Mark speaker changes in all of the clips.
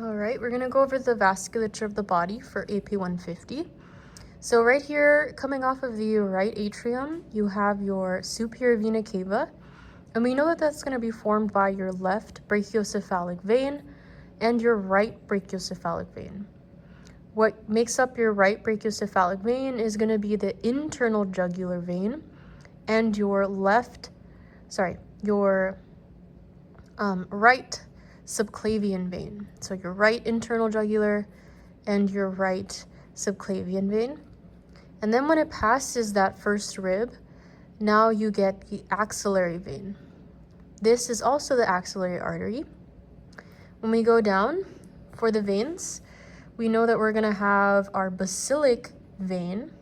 Speaker 1: All right, we're gonna go over the vasculature of the body for AP150. So right here, coming off of the right atrium, you have your superior vena cava, and we know that that's gonna be formed by your left brachiocephalic vein and your right brachiocephalic vein. What makes up your right brachiocephalic vein is gonna be the internal jugular vein and your right subclavian vein. So your right internal jugular and your right subclavian vein. And then when it passes that first rib, now you get the axillary vein. This is also the axillary artery. When we go down for the veins, we know that we're gonna have our basilic vein,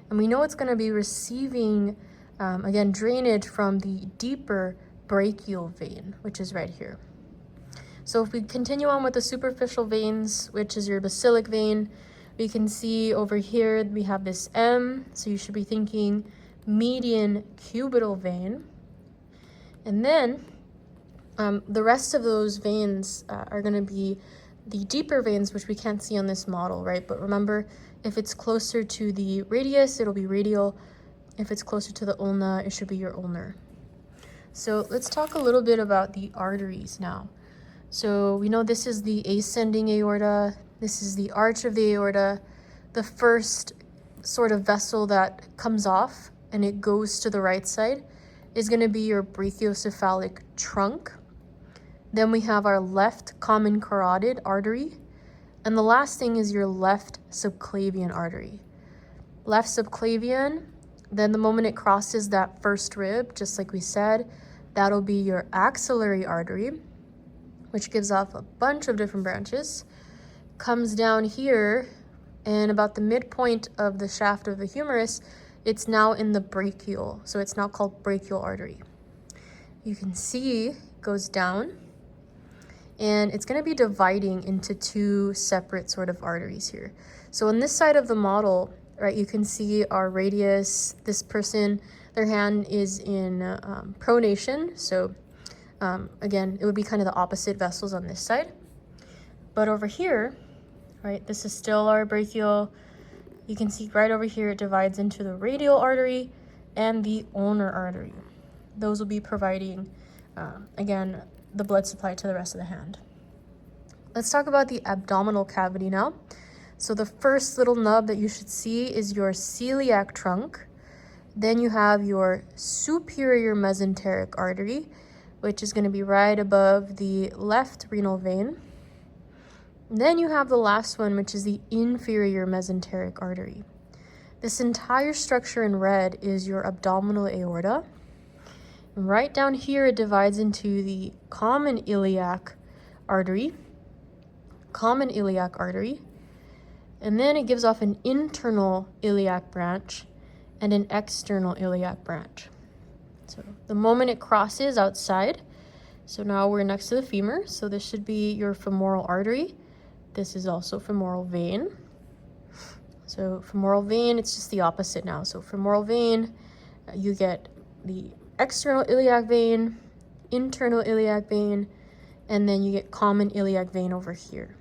Speaker 1: and we know it's gonna be receiving, again, drainage from the deeper brachial vein, which is right here. So if we continue on with the superficial veins, which is your basilic vein, we can see over here we have this M, so you should be thinking median cubital vein. And then the rest of those veins are going to be the deeper veins, which we can't see on this model, right? But remember, if it's closer to the radius, it'll be radial. If it's closer to the ulna, it should be your ulnar. So let's talk a little bit about the arteries now. So we know this is the ascending aorta. This is the arch of the aorta. The first sort of vessel that comes off and it goes to the right side is going to be your brachiocephalic trunk. Then we have our left common carotid artery. And the last thing is your left subclavian artery. Left subclavian, then the moment it crosses that first rib, just like we said, that'll be your axillary artery, which gives off a bunch of different branches, comes down here, and about the midpoint of the shaft of the humerus, it's now in the brachial, so it's now called brachial artery. You can see it goes down, and it's going to be dividing into two separate sort of arteries here. So on this side of the model, right, you can see our radius. This person, their hand is in pronation, so again, it would be kind of the opposite vessels on this side. But over here, right, this is still our brachial. You can see right over here, it divides into the radial artery and the ulnar artery. Those will be providing, again, the blood supply to the rest of the hand. Let's talk about the abdominal cavity now. So the first little nub that you should see is your celiac trunk. Then you have your superior mesenteric artery, which is going to be right above the left renal vein. Then you have the last one, which is the inferior mesenteric artery. This entire structure in red is your abdominal aorta. And right down here, it divides into the common iliac artery, and then it gives off an internal iliac branch and an external iliac branch. So the moment it crosses outside, so now we're next to the femur, so this should be your femoral artery. This is also femoral vein. So femoral vein, it's just the opposite now. So femoral vein, you get the external iliac vein, internal iliac vein, and then you get common iliac vein over here.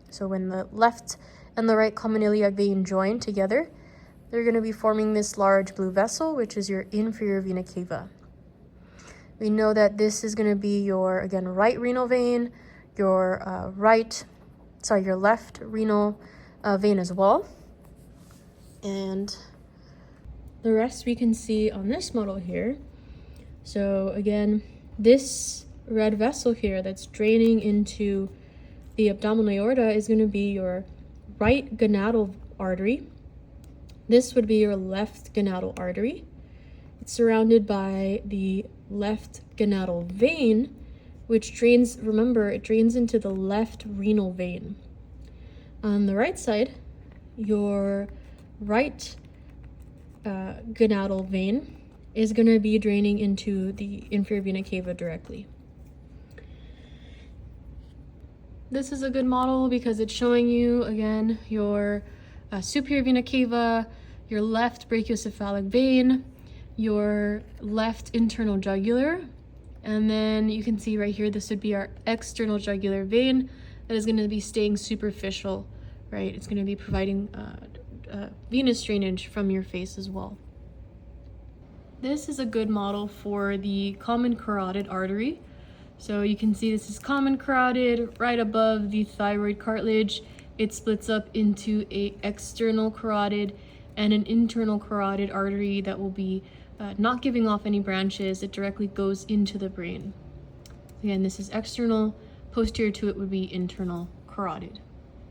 Speaker 1: So when the left and the right common iliac vein join together, they're going to be forming this large blue vessel, which is your inferior vena cava. We know that this is going to be your, again, right renal vein, your your left renal vein as well. And the rest we can see on this model here. So again, this red vessel here that's draining into the abdominal aorta is going to be your right gonadal artery. This would be your left gonadal artery. It's surrounded by the left gonadal vein, which drains, remember, it drains into the left renal vein. On the right side, your right gonadal vein is going to be draining into the inferior vena cava directly. This is a good model because it's showing you, again, your superior vena cava, your left brachiocephalic vein, your left internal jugular, and then you can see right here, this would be our external jugular vein. that is going to be staying superficial, right? It's going to be providing venous drainage from your face as well. This is a good model for the common carotid artery. So you can see this is common carotid right above the thyroid cartilage. It splits up into an external carotid and an internal carotid artery that will be not giving off any branches. It directly goes into the brain. Again, this is external. Posterior to it would be internal carotid.